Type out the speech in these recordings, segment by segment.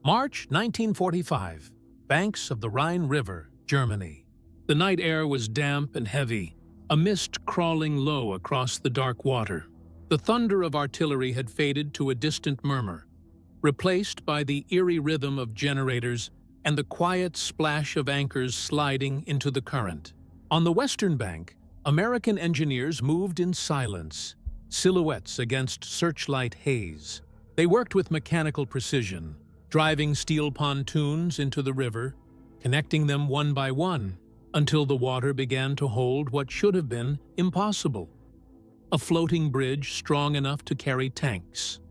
March 1945. Banks of the Rhine River, Germany. The night air was damp and heavy, a mist crawling low across the dark water. The thunder of artillery had faded to a distant murmur, replaced by the eerie rhythm of generators and the quiet splash of anchors sliding into the current. On the western bank, American engineers moved in silence, silhouettes against searchlight haze. They worked with mechanical precision, driving steel pontoons into the river, connecting them one by one, until the water began to hold what should have been impossible: a floating bridge strong enough to carry tanks.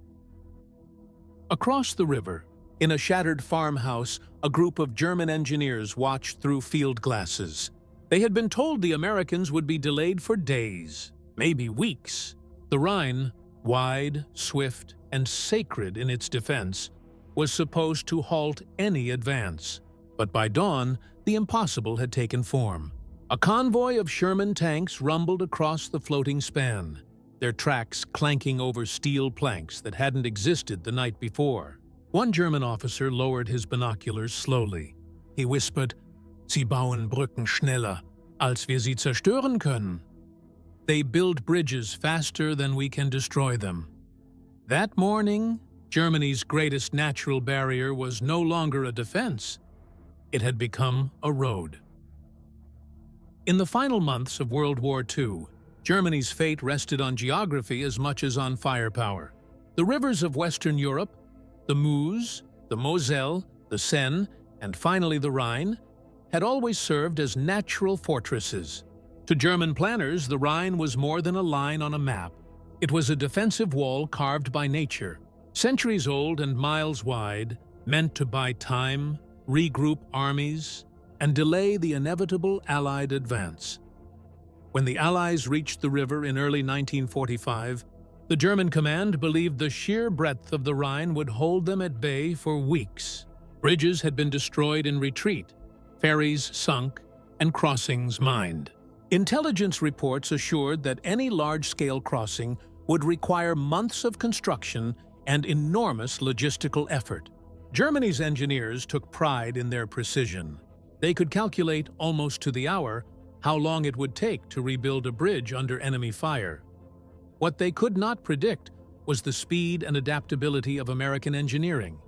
Across the river, in a shattered farmhouse, a group of German engineers watched through field glasses. They had been told the Americans would be delayed for days, maybe weeks. The Rhine, wide, swift, and sacred in its defense, was supposed to halt any advance. But by dawn, the impossible had taken form. A convoy of Sherman tanks rumbled across the floating span, their tracks clanking over steel planks that hadn't existed the night before. One German officer lowered his binoculars slowly. He whispered, "Sie bauen Brücken schneller, als wir sie zerstören können." They build bridges faster than we can destroy them. That morning, Germany's greatest natural barrier was no longer a defense. It had become a road. In the final months of World War II, Germany's fate rested on geography as much as on firepower. The rivers of Western Europe, the Meuse, the Moselle, the Seine, and finally the Rhine, had always served as natural fortresses. To German planners, the Rhine was more than a line on a map. It was a defensive wall carved by nature, centuries old and miles wide, meant to buy time, regroup armies, and delay the inevitable Allied advance. When the Allies reached the river in early 1945, the German command believed the sheer breadth of the Rhine would hold them at bay for weeks. Bridges had been destroyed in retreat, ferries sunk, and crossings mined. Intelligence reports assured that any large-scale crossing would require months of construction and enormous logistical effort. Germany's engineers took pride in their precision. They could calculate almost to the hour how long it would take to rebuild a bridge under enemy fire. What they could not predict was the speed and adaptability of American engineering.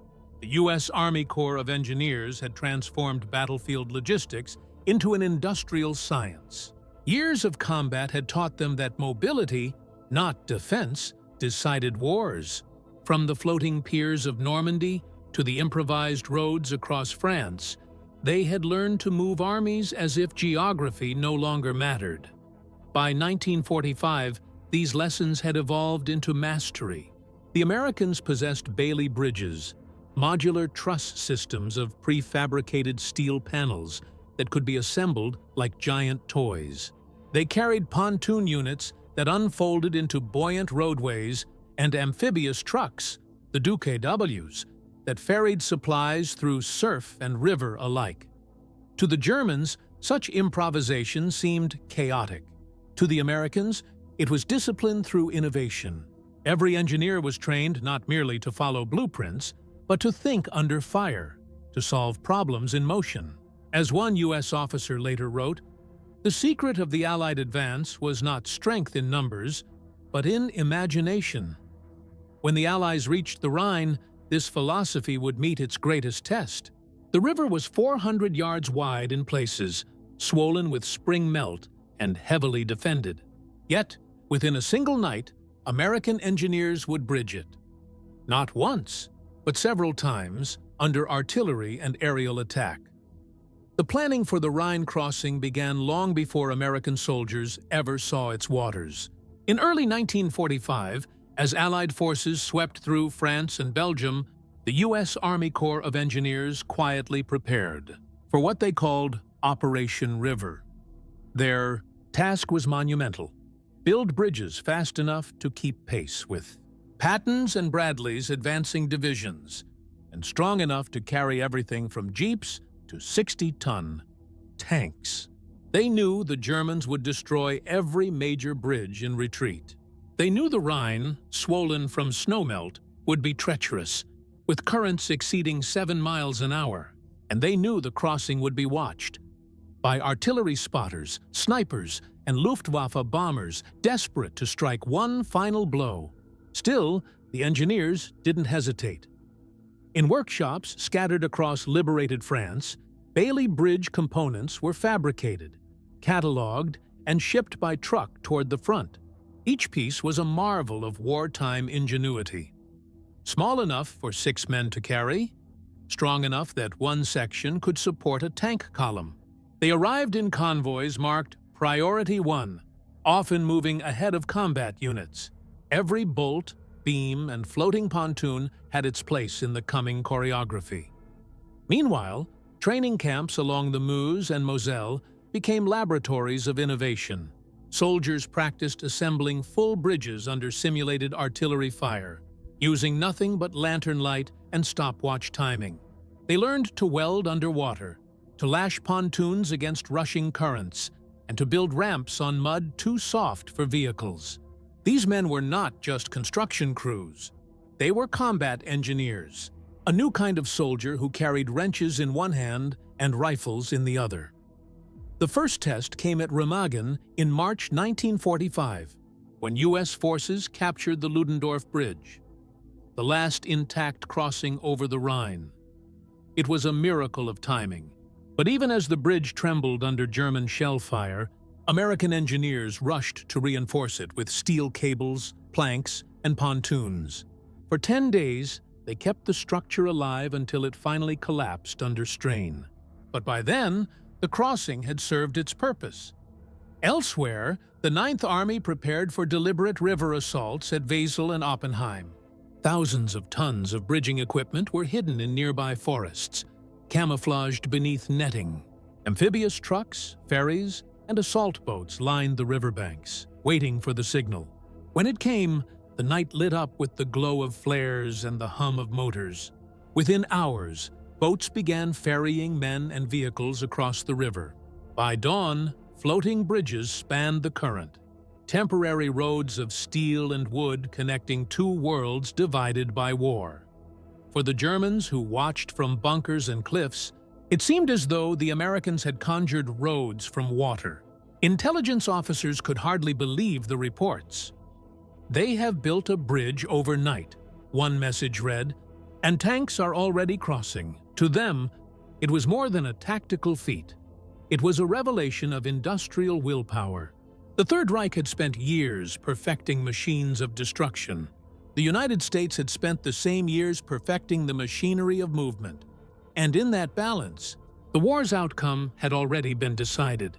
The U.S. Army Corps of Engineers had transformed battlefield logistics into an industrial science. Years of combat had taught them that mobility, not defense, decided wars. From the floating piers of Normandy to the improvised roads across France, they had learned to move armies as if geography no longer mattered. By 1945, these lessons had evolved into mastery. The Americans possessed Bailey bridges, modular truss systems of prefabricated steel panels that could be assembled like giant toys. They carried pontoon units that unfolded into buoyant roadways and amphibious trucks, the wws, that ferried supplies through surf and river alike. To the Germans, such improvisation seemed chaotic. To the Americans, it was discipline through innovation. Every engineer was trained not merely to follow blueprints, but to think under fire, to solve problems in motion. As one U.S. officer later wrote, "The secret of the Allied advance was not strength in numbers, but in imagination." When the Allies reached the Rhine, this philosophy would meet its greatest test. The river was 400 yards wide in places, swollen with spring melt, and heavily defended. Yet, within a single night, American engineers would bridge it. Not once, but several times, under artillery and aerial attack. The planning for the Rhine crossing began long before American soldiers ever saw its waters. In early 1945, as Allied forces swept through France and Belgium, the U.S. Army Corps of Engineers quietly prepared for what they called Operation River. Their task was monumental: build bridges fast enough to keep pace with Pattons and Bradley's advancing divisions, and strong enough to carry everything from jeeps to 60-ton tanks. They knew the Germans would destroy every major bridge in retreat. They knew the Rhine, swollen from snowmelt, would be treacherous, with currents exceeding 7 miles an hour, and they knew the crossing would be watched by artillery spotters, snipers, and Luftwaffe bombers desperate to strike one final blow. Still, the engineers didn't hesitate. In workshops scattered across liberated France, Bailey Bridge components were fabricated, catalogued, and shipped by truck toward the front. Each piece was a marvel of wartime ingenuity. Small enough for 6 men to carry, strong enough that one section could support a tank column. They arrived in convoys marked Priority 1, often moving ahead of combat units. Every bolt, beam, and floating pontoon had its place in the coming choreography. Meanwhile, training camps along the Meuse and Moselle became laboratories of innovation. Soldiers practiced assembling full bridges under simulated artillery fire, using nothing but lantern light and stopwatch timing. They learned to weld underwater, to lash pontoons against rushing currents, and to build ramps on mud too soft for vehicles. These men were not just construction crews. They were combat engineers, a new kind of soldier who carried wrenches in one hand and rifles in the other. The first test came at Remagen in March 1945, when U.S. forces captured the Ludendorff Bridge, the last intact crossing over the Rhine. It was a miracle of timing. But even as the bridge trembled under German shell fire, American engineers rushed to reinforce it with steel cables, planks, and pontoons. For 10 days, they kept the structure alive until it finally collapsed under strain. But by then, the crossing had served its purpose. Elsewhere, the Ninth Army prepared for deliberate river assaults at Wesel and Oppenheim. Thousands of tons of bridging equipment were hidden in nearby forests, camouflaged beneath netting. Amphibious trucks, ferries, and assault boats lined the riverbanks, waiting for the signal. When it came, the night lit up with the glow of flares and the hum of motors. Within hours, boats began ferrying men and vehicles across the river. By dawn, floating bridges spanned the current, temporary roads of steel and wood connecting two worlds divided by war. For the Germans who watched from bunkers and cliffs, it seemed as though the Americans had conjured roads from water. Intelligence officers could hardly believe the reports. "They have built a bridge overnight," one message read, "and tanks are already crossing." To them, it was more than a tactical feat. It was a revelation of industrial willpower. The Third Reich had spent years perfecting machines of destruction. The United States had spent the same years perfecting the machinery of movement. And in that balance, the war's outcome had already been decided.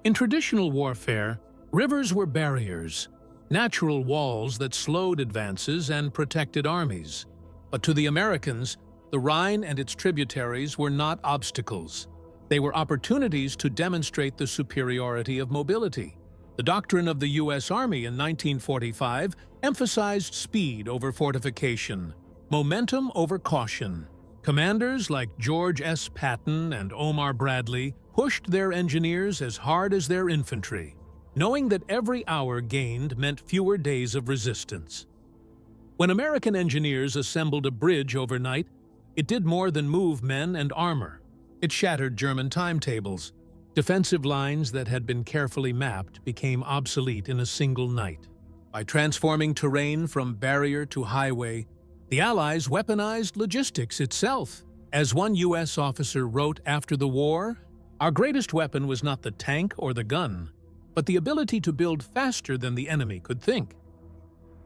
In traditional warfare, rivers were barriers, natural walls that slowed advances and protected armies. But to the Americans, the Rhine and its tributaries were not obstacles. They were opportunities to demonstrate the superiority of mobility. The doctrine of the U.S. Army in 1945 emphasized speed over fortification, momentum over caution. Commanders like George S. Patton and Omar Bradley pushed their engineers as hard as their infantry, knowing that every hour gained meant fewer days of resistance. When American engineers assembled a bridge overnight, it did more than move men and armor. It shattered German timetables. Defensive lines that had been carefully mapped became obsolete in a single night. By transforming terrain from barrier to highway, the Allies weaponized logistics itself. As one U.S. officer wrote after the war, "Our greatest weapon was not the tank or the gun, but the ability to build faster than the enemy could think."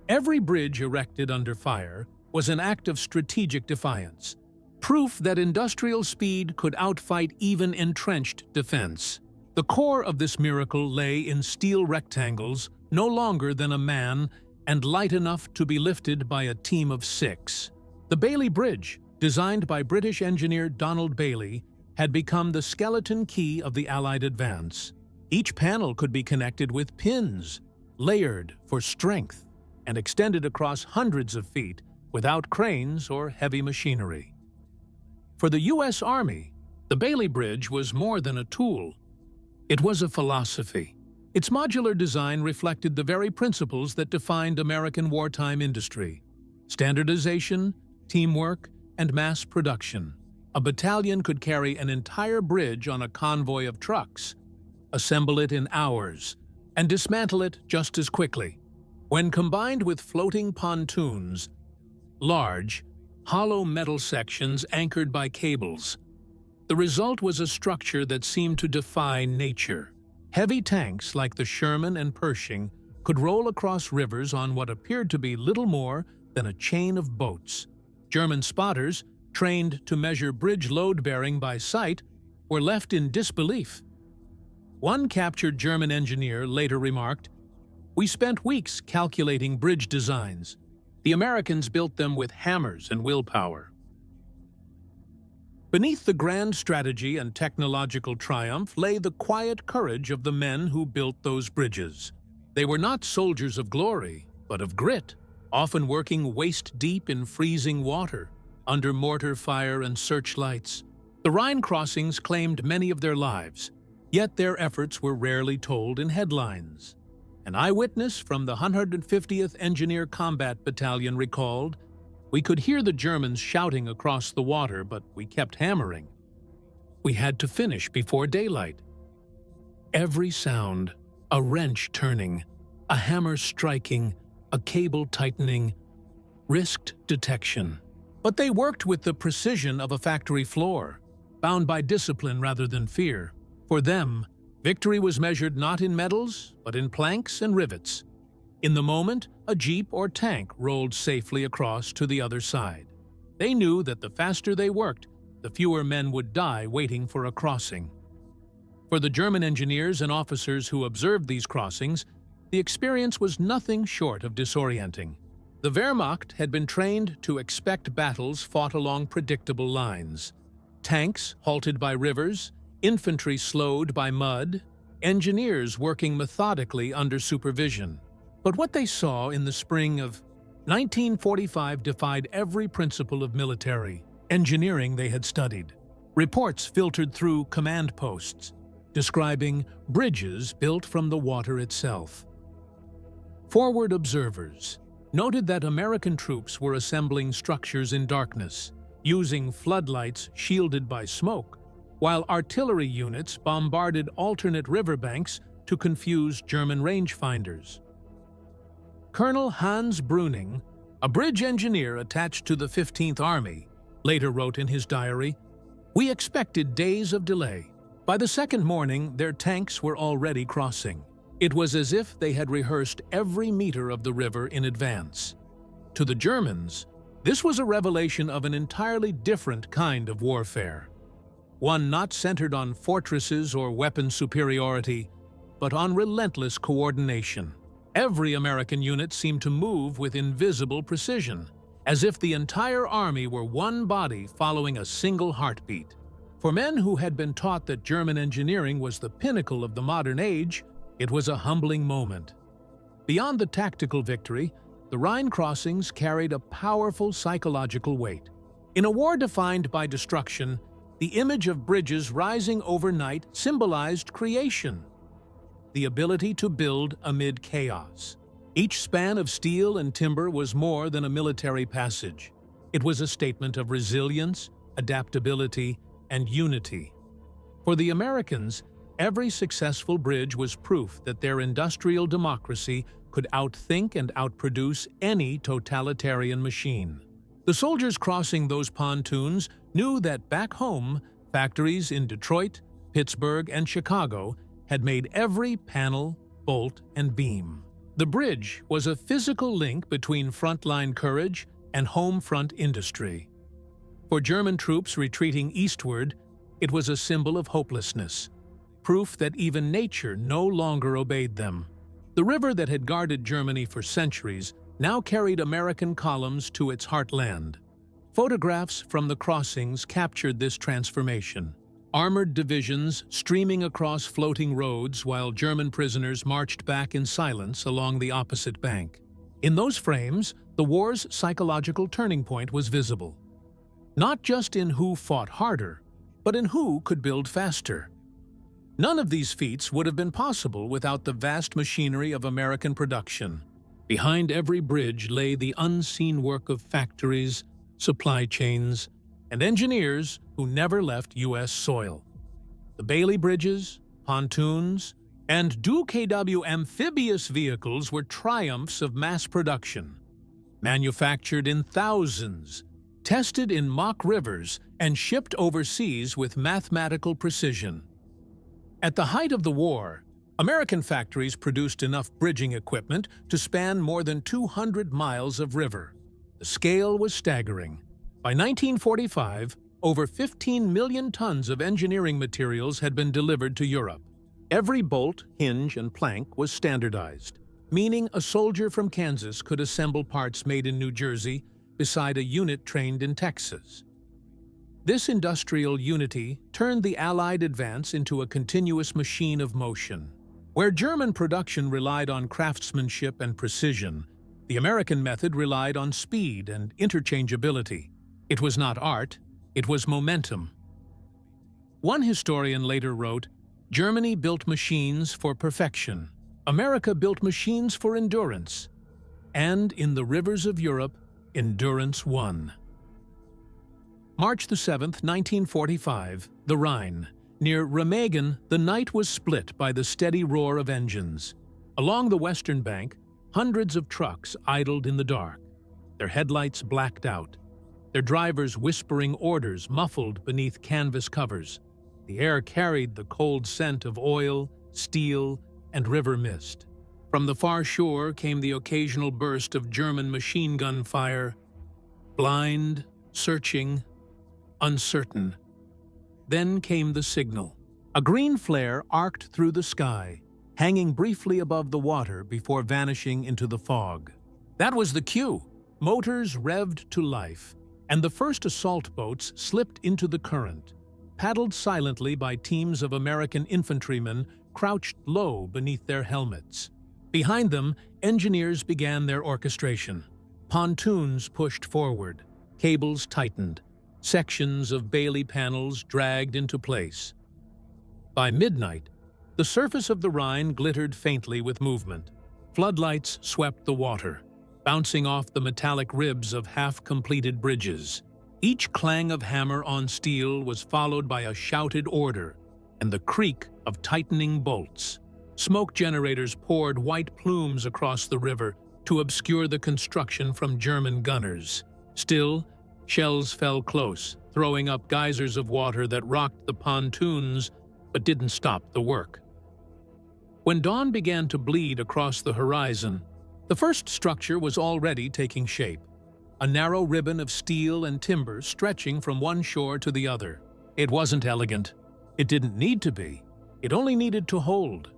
Every bridge erected under fire was an act of strategic defiance, proof that industrial speed could outfight even entrenched defense. The core of this miracle lay in steel rectangles no longer than a man and light enough to be lifted by a team of 6. The Bailey Bridge, designed by British engineer Donald Bailey, had become the skeleton key of the Allied advance. Each panel could be connected with pins, layered for strength, and extended across hundreds of feet without cranes or heavy machinery. For the U.S. Army, the Bailey Bridge was more than a tool. It was a philosophy. Its modular design reflected the very principles that defined American wartime industry: standardization, teamwork, and mass production. A battalion could carry an entire bridge on a convoy of trucks, assemble it in hours, and dismantle it just as quickly. When combined with floating pontoons, large, hollow metal sections anchored by cables, the result was a structure that seemed to defy nature. Heavy tanks like the Sherman and Pershing could roll across rivers on what appeared to be little more than a chain of boats. German spotters, trained to measure bridge load-bearing by sight, were left in disbelief. One captured German engineer later remarked, "We spent weeks calculating bridge designs. The Americans built them with hammers and willpower." Beneath the grand strategy and technological triumph lay the quiet courage of the men who built those bridges. They were not soldiers of glory, but of grit, often working waist-deep in freezing water, under mortar fire and searchlights. The Rhine crossings claimed many of their lives, yet their efforts were rarely told in headlines. An eyewitness from the 150th Engineer Combat Battalion recalled, "We could hear the Germans shouting across the water, but we kept hammering. We had to finish before daylight." Every sound, a wrench turning, a hammer striking, a cable tightening, risked detection. But they worked with the precision of a factory floor, bound by discipline rather than fear. For them, victory was measured not in medals, but in planks and rivets. In the moment, a jeep or tank rolled safely across to the other side. They knew that the faster they worked, the fewer men would die waiting for a crossing. For the German engineers and officers who observed these crossings, the experience was nothing short of disorienting. The Wehrmacht had been trained to expect battles fought along predictable lines. Tanks halted by rivers, infantry slowed by mud, engineers working methodically under supervision. But what they saw in the spring of 1945 defied every principle of military engineering they had studied. Reports filtered through command posts, describing bridges built from the water itself. Forward observers noted that American troops were assembling structures in darkness, using floodlights shielded by smoke, while artillery units bombarded alternate riverbanks to confuse German rangefinders. Colonel Hans Brüning, a bridge engineer attached to the 15th Army, later wrote in his diary, "We expected days of delay. By the second morning, their tanks were already crossing. It was as if they had rehearsed every meter of the river in advance." To the Germans, this was a revelation of an entirely different kind of warfare, one not centered on fortresses or weapon superiority, but on relentless coordination. Every American unit seemed to move with invisible precision, as if the entire army were one body following a single heartbeat. For men who had been taught that German engineering was the pinnacle of the modern age, it was a humbling moment. Beyond the tactical victory, the Rhine crossings carried a powerful psychological weight. In a war defined by destruction, the image of bridges rising overnight symbolized creation, the ability to build amid chaos. Each span of steel and timber was more than a military passage. It was a statement of resilience, adaptability, and unity. For the Americans, every successful bridge was proof that their industrial democracy could outthink and outproduce any totalitarian machine. The soldiers crossing those pontoons knew that back home, factories in Detroit, Pittsburgh, and Chicago had made every panel, bolt, and beam. The bridge was a physical link between frontline courage and home front industry. For German troops retreating eastward, it was a symbol of hopelessness, proof that even nature no longer obeyed them. The river that had guarded Germany for centuries now carried American columns to its heartland. Photographs from the crossings captured this transformation. Armored divisions streaming across floating roads while German prisoners marched back in silence along the opposite bank. In those frames, the war's psychological turning point was visible. Not just in who fought harder, but in who could build faster. None of these feats would have been possible without the vast machinery of American production. Behind every bridge lay the unseen work of factories, supply chains, and engineers who never left U.S. soil. The Bailey bridges, pontoons, and DuKW amphibious vehicles were triumphs of mass production, manufactured in thousands, tested in mock rivers, and shipped overseas with mathematical precision. At the height of the war, American factories produced enough bridging equipment to span more than 200 miles of river. The scale was staggering. By 1945, over 15 million tons of engineering materials had been delivered to Europe. Every bolt, hinge, and plank was standardized, meaning a soldier from Kansas could assemble parts made in New Jersey beside a unit trained in Texas. This industrial unity turned the Allied advance into a continuous machine of motion. Where German production relied on craftsmanship and precision, the American method relied on speed and interchangeability. It was not art, it was momentum. One historian later wrote, "Germany built machines for perfection. America built machines for endurance. And in the rivers of Europe, endurance won." March 7, 1945, the Rhine. Near Remagen, the night was split by the steady roar of engines. Along the western bank, hundreds of trucks idled in the dark, their headlights blacked out, their drivers whispering orders muffled beneath canvas covers. The air carried the cold scent of oil, steel, and river mist. From the far shore came the occasional burst of German machine gun fire, blind, searching, uncertain. Then came the signal. A green flare arced through the sky, hanging briefly above the water before vanishing into the fog. That was the cue. Motors revved to life, and the first assault boats slipped into the current, paddled silently by teams of American infantrymen crouched low beneath their helmets. Behind them, engineers began their orchestration. Pontoons pushed forward, cables tightened, sections of Bailey panels dragged into place. By midnight, the surface of the Rhine glittered faintly with movement. Floodlights swept the water, bouncing off the metallic ribs of half-completed bridges. Each clang of hammer on steel was followed by a shouted order and the creak of tightening bolts. Smoke generators poured white plumes across the river to obscure the construction from German gunners. Still, shells fell close, throwing up geysers of water that rocked the pontoons but didn't stop the work. When dawn began to bleed across the horizon, the first structure was already taking shape. A narrow ribbon of steel and timber stretching from one shore to the other. It wasn't elegant. It didn't need to be. It only needed to hold.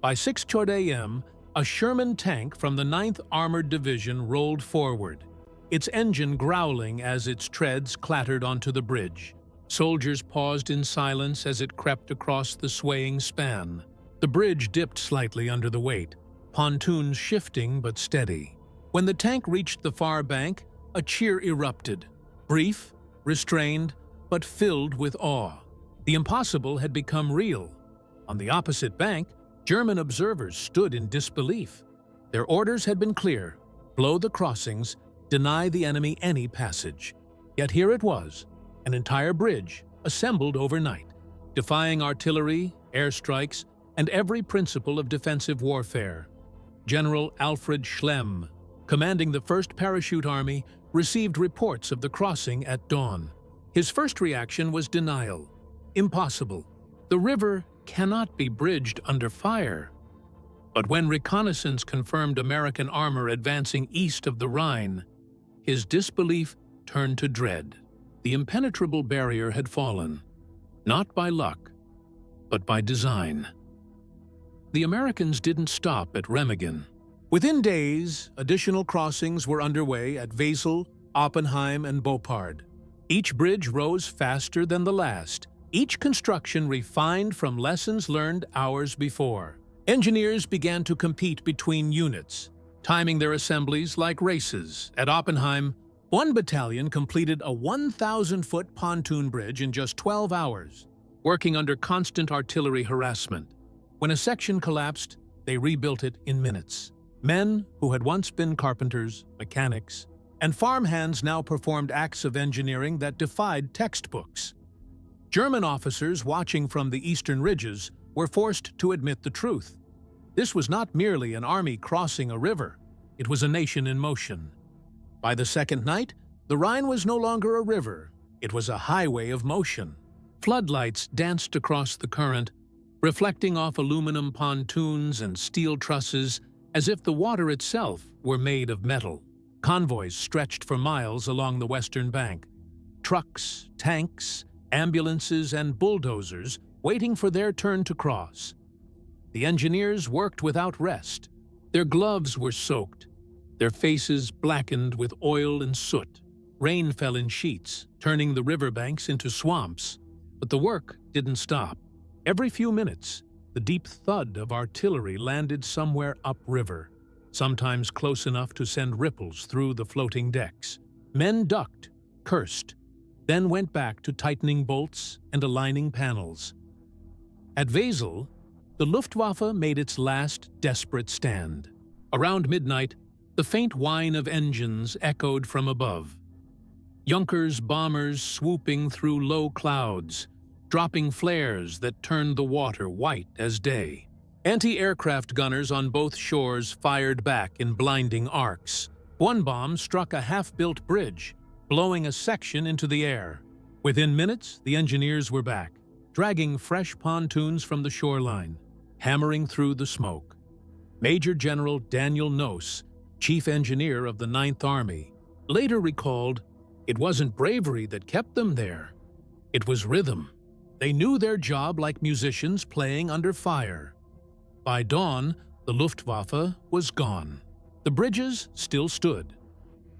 By 6:00 a.m., a Sherman tank from the 9th Armored Division rolled forward, its engine growling as its treads clattered onto the bridge. Soldiers paused in silence as it crept across the swaying span. The bridge dipped slightly under the weight, pontoons shifting but steady. When the tank reached the far bank, a cheer erupted, brief, restrained, but filled with awe. The impossible had become real. On the opposite bank, German observers stood in disbelief. Their orders had been clear: blow the crossings, deny the enemy any passage. Yet here it was, an entire bridge, assembled overnight, defying artillery, airstrikes, and every principle of defensive warfare. General Alfred Schlemm, commanding the 1st Parachute Army, received reports of the crossing at dawn. His first reaction was denial. Impossible. The river cannot be bridged under fire. But when reconnaissance confirmed American armor advancing east of the Rhine, his disbelief turned to dread. The impenetrable barrier had fallen, not by luck, but by design. The Americans didn't stop at Remagen. Within days, additional crossings were underway at Wesel, Oppenheim, and Boppard. Each bridge rose faster than the last, each construction refined from lessons learned hours before. Engineers began to compete between units, timing their assemblies like races. At Oppenheim, one battalion completed a 1,000-foot pontoon bridge in just 12 hours, working under constant artillery harassment. When a section collapsed, they rebuilt it in minutes. Men who had once been carpenters, mechanics, and farmhands now performed acts of engineering that defied textbooks. German officers watching from the eastern ridges were forced to admit the truth. This was not merely an army crossing a river, it was a nation in motion. By the second night, the Rhine was no longer a river, it was a highway of motion. Floodlights danced across the current, reflecting off aluminum pontoons and steel trusses as if the water itself were made of metal. Convoys stretched for miles along the western bank. Trucks, tanks, ambulances, and bulldozers waiting for their turn to cross. The engineers worked without rest. Their gloves were soaked, their faces blackened with oil and soot. Rain fell in sheets, turning the riverbanks into swamps. But the work didn't stop. Every few minutes, the deep thud of artillery landed somewhere upriver, sometimes close enough to send ripples through the floating decks. Men ducked, cursed, then went back to tightening bolts and aligning panels. At Wesel, the Luftwaffe made its last desperate stand. Around midnight, the faint whine of engines echoed from above. Junkers bombers swooping through low clouds, dropping flares that turned the water white as day. Anti-aircraft gunners on both shores fired back in blinding arcs. One bomb struck a half-built bridge, blowing a section into the air. Within minutes, the engineers were back, dragging fresh pontoons from the shoreline, hammering through the smoke. Major General Daniel Noce, chief engineer of the Ninth Army, later recalled, "It wasn't bravery that kept them there. It was rhythm. They knew their job like musicians playing under fire." By dawn, the Luftwaffe was gone. The bridges still stood.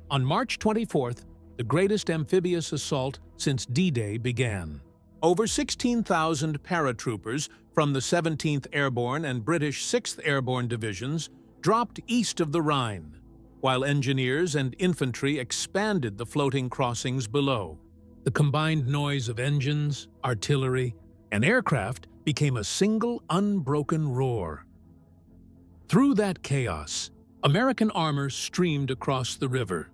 On March 24th, the greatest amphibious assault since D-Day began. Over 16,000 paratroopers from the 17th Airborne and British 6th Airborne Divisions dropped east of the Rhine, while engineers and infantry expanded the floating crossings below. The combined noise of engines, artillery, and aircraft became a single unbroken roar. Through that chaos, American armor streamed across the river.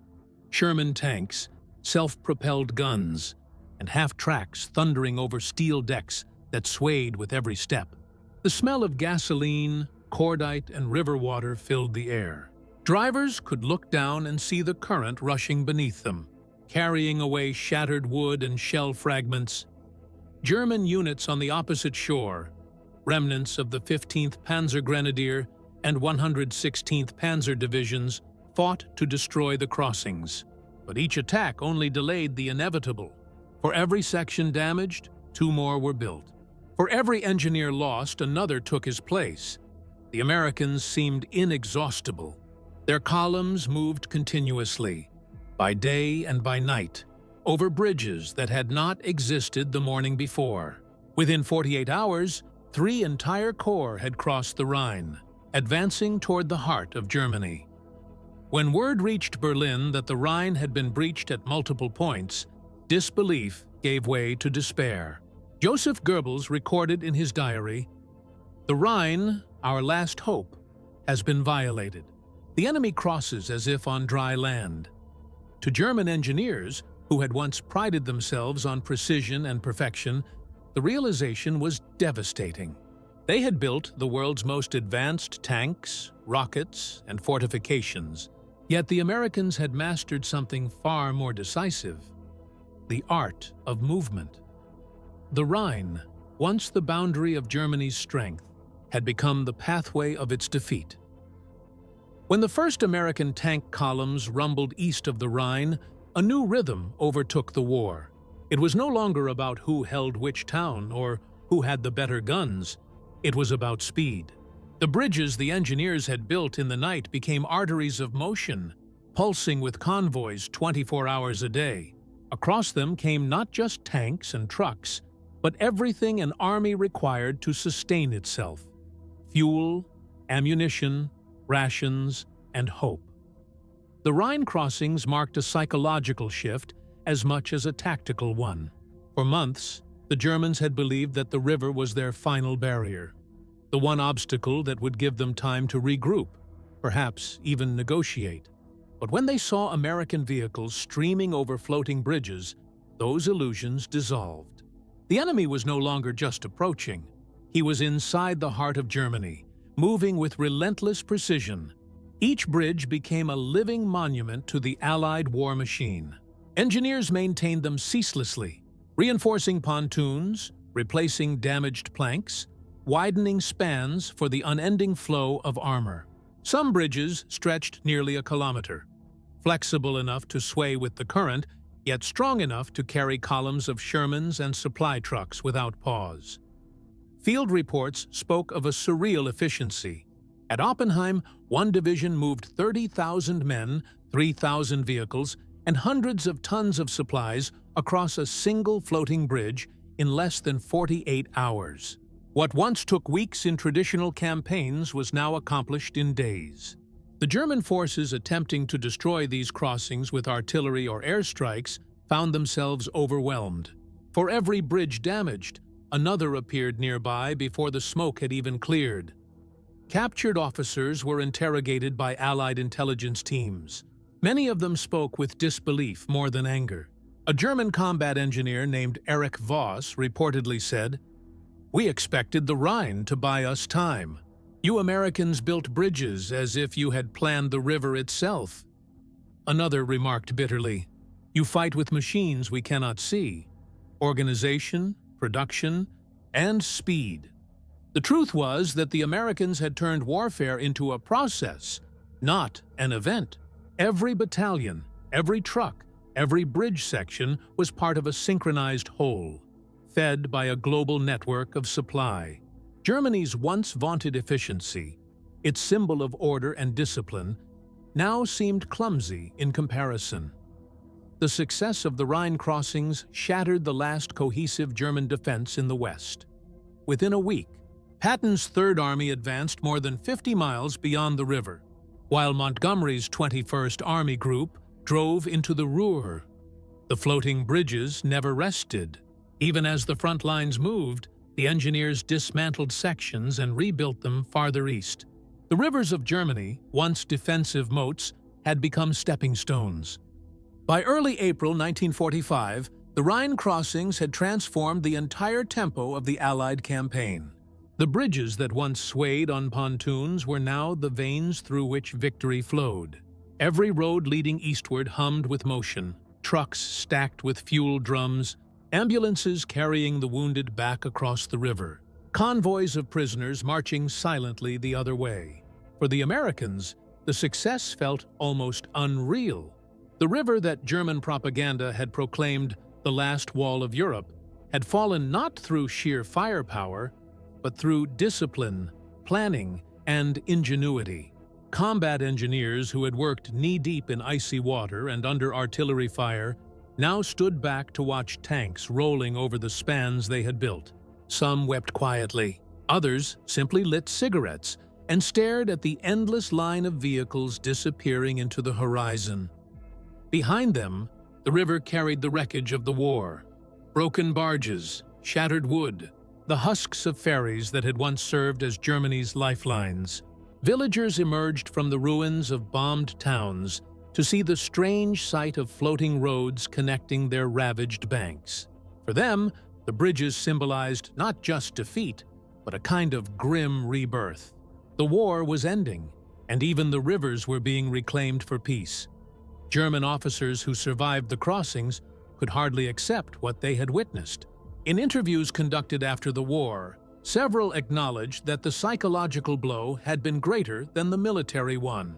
Sherman tanks, self-propelled guns, and half-tracks thundering over steel decks that swayed with every step. The smell of gasoline, cordite, and river water filled the air. Drivers could look down and see the current rushing beneath them, carrying away shattered wood and shell fragments. German units on the opposite shore, remnants of the 15th Panzer Grenadier and 116th Panzer Divisions, fought to destroy the crossings. But each attack only delayed the inevitable. For every section damaged, 2 more were built. For every engineer lost, another took his place. The Americans seemed inexhaustible. Their columns moved continuously, by day and by night, over bridges that had not existed the morning before. Within 48 hours, 3 entire corps had crossed the Rhine, advancing toward the heart of Germany. When word reached Berlin that the Rhine had been breached at multiple points, disbelief gave way to despair. Joseph Goebbels recorded in his diary, "The Rhine, our last hope, has been violated. The enemy crosses as if on dry land." To German engineers, who had once prided themselves on precision and perfection, the realization was devastating. They had built the world's most advanced tanks, rockets, and fortifications, yet the Americans had mastered something far more decisive: the art of movement. The Rhine, once the boundary of Germany's strength, had become the pathway of its defeat. When the first American tank columns rumbled east of the Rhine, a new rhythm overtook the war. It was no longer about who held which town or who had the better guns. It was about speed. The bridges the engineers had built in the night became arteries of motion, pulsing with convoys 24 hours a day. Across them came not just tanks and trucks, but everything an army required to sustain itself: fuel, ammunition, rations, and hope. The Rhine crossings marked a psychological shift as much as a tactical one. For months, the Germans had believed that the river was their final barrier, the one obstacle that would give them time to regroup, perhaps even negotiate. But when they saw American vehicles streaming over floating bridges, those illusions dissolved. The enemy was no longer just approaching. He was inside the heart of Germany, moving with relentless precision. Each bridge became a living monument to the Allied war machine. Engineers maintained them ceaselessly, reinforcing pontoons, replacing damaged planks, widening spans for the unending flow of armor. Some bridges stretched nearly a kilometer, flexible enough to sway with the current, yet strong enough to carry columns of Shermans and supply trucks without pause. Field reports spoke of a surreal efficiency. At Oppenheim, one division moved 30,000 men, 3,000 vehicles, and hundreds of tons of supplies across a single floating bridge in less than 48 hours. What once took weeks in traditional campaigns was now accomplished in days. The German forces attempting to destroy these crossings with artillery or airstrikes found themselves overwhelmed. For every bridge damaged, another appeared nearby before the smoke had even cleared. Captured officers were interrogated by Allied intelligence teams. Many of them spoke with disbelief more than anger. A German combat engineer named Erich Voss reportedly said, "We expected the Rhine to buy us time. You Americans built bridges as if you had planned the river itself." Another remarked bitterly, "You fight with machines we cannot see. Organization, production, and speed." The truth was that the Americans had turned warfare into a process, not an event. Every battalion, every truck, every bridge section was part of a synchronized whole, fed by a global network of supply. Germany's once vaunted efficiency, its symbol of order and discipline, now seemed clumsy in comparison. The success of the Rhine crossings shattered the last cohesive German defense in the West. Within a week, Patton's Third Army advanced more than 50 miles beyond the river, while Montgomery's 21st Army Group drove into the Ruhr. The floating bridges never rested. Even as the front lines moved, the engineers dismantled sections and rebuilt them farther east. The rivers of Germany, once defensive moats, had become stepping stones. By early April 1945, the Rhine crossings had transformed the entire tempo of the Allied campaign. The bridges that once swayed on pontoons were now the veins through which victory flowed. Every road leading eastward hummed with motion, trucks stacked with fuel drums, ambulances carrying the wounded back across the river, convoys of prisoners marching silently the other way. For the Americans, the success felt almost unreal. The river that German propaganda had proclaimed the last wall of Europe had fallen not through sheer firepower, but through discipline, planning, and ingenuity. Combat engineers who had worked knee-deep in icy water and under artillery fire now stood back to watch tanks rolling over the spans they had built. Some wept quietly, others simply lit cigarettes and stared at the endless line of vehicles disappearing into the horizon. Behind them, the river carried the wreckage of the war. Broken barges, shattered wood, the husks of ferries that had once served as Germany's lifelines. Villagers emerged from the ruins of bombed towns to see the strange sight of floating roads connecting their ravaged banks. For them, the bridges symbolized not just defeat, but a kind of grim rebirth. The war was ending, and even the rivers were being reclaimed for peace. German officers who survived the crossings could hardly accept what they had witnessed. In interviews conducted after the war, several acknowledged that the psychological blow had been greater than the military one.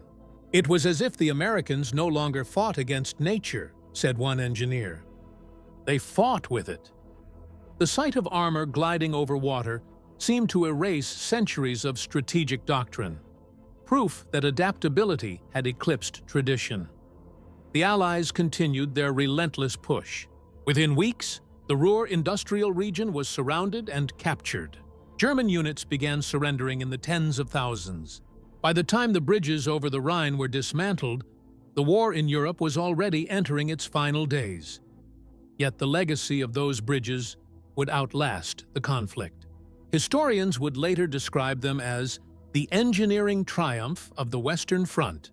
"It was as if the Americans no longer fought against nature," said one engineer. "They fought with it." The sight of armor gliding over water seemed to erase centuries of strategic doctrine, proof that adaptability had eclipsed tradition. The Allies continued their relentless push. Within weeks, the Ruhr industrial region was surrounded and captured. German units began surrendering in the tens of thousands. By the time the bridges over the Rhine were dismantled, the war in Europe was already entering its final days. Yet the legacy of those bridges would outlast the conflict. Historians would later describe them as the engineering triumph of the Western Front.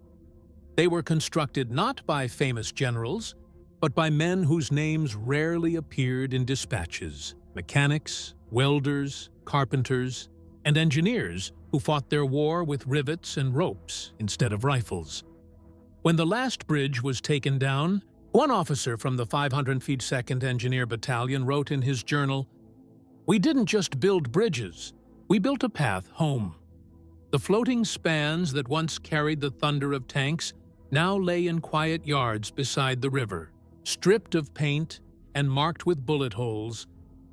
They were constructed not by famous generals, but by men whose names rarely appeared in dispatches: mechanics, welders, carpenters, and engineers who fought their war with rivets and ropes instead of rifles. When the last bridge was taken down, one officer from the 502nd Engineer Battalion wrote in his journal, "We didn't just build bridges, we built a path home." The floating spans that once carried the thunder of tanks now lay in quiet yards beside the river, stripped of paint and marked with bullet holes,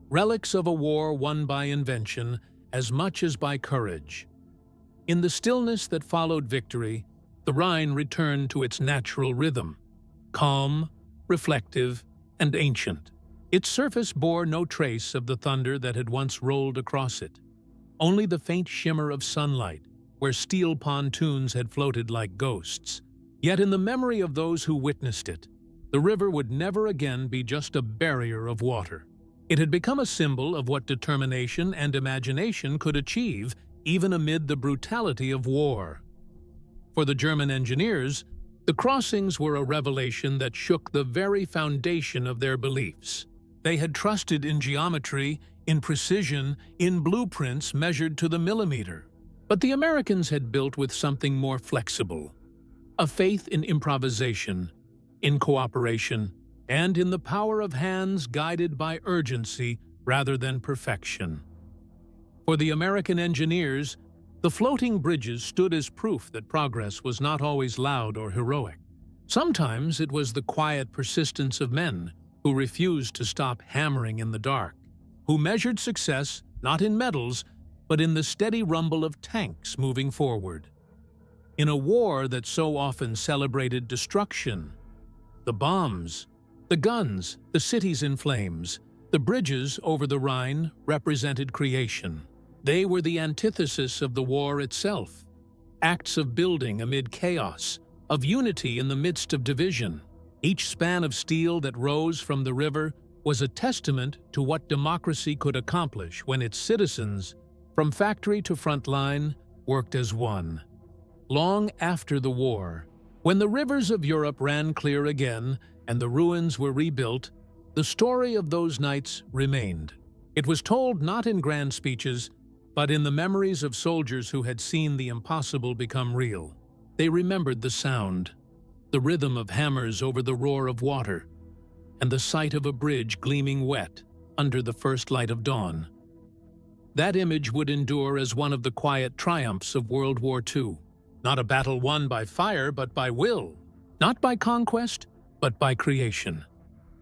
relics of a war won by invention as much as by courage. In the stillness that followed victory, the Rhine returned to its natural rhythm, calm, reflective, and ancient. Its surface bore no trace of the thunder that had once rolled across it, only the faint shimmer of sunlight where steel pontoons had floated like ghosts. Yet in the memory of those who witnessed it, the river would never again be just a barrier of water. It had become a symbol of what determination and imagination could achieve even amid the brutality of war. For the German engineers, the crossings were a revelation that shook the very foundation of their beliefs. They had trusted in geometry, in precision, in blueprints measured to the millimeter. But the Americans had built with something more flexible: a faith in improvisation, in cooperation, and in the power of hands guided by urgency rather than perfection. For the American engineers, the floating bridges stood as proof that progress was not always loud or heroic. Sometimes it was the quiet persistence of men who refused to stop hammering in the dark, who measured success not in medals, but in the steady rumble of tanks moving forward. In a war that so often celebrated destruction, the bombs, the guns, the cities in flames, the bridges over the Rhine represented creation. They were the antithesis of the war itself, acts of building amid chaos, of unity in the midst of division. Each span of steel that rose from the river was a testament to what democracy could accomplish when its citizens, from factory to front line, worked as one. Long after the war, when the rivers of Europe ran clear again and the ruins were rebuilt, the story of those nights remained. It was told not in grand speeches, but in the memories of soldiers who had seen the impossible become real. They remembered the sound, the rhythm of hammers over the roar of water, and the sight of a bridge gleaming wet under the first light of dawn. That image would endure as one of the quiet triumphs of World War II. Not a battle won by fire, but by will. Not by conquest, but by creation.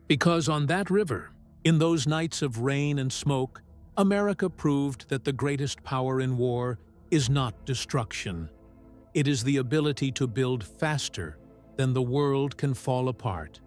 Because on that river, in those nights of rain and smoke, America proved that the greatest power in war is not destruction. It is the ability to build faster than the world can fall apart.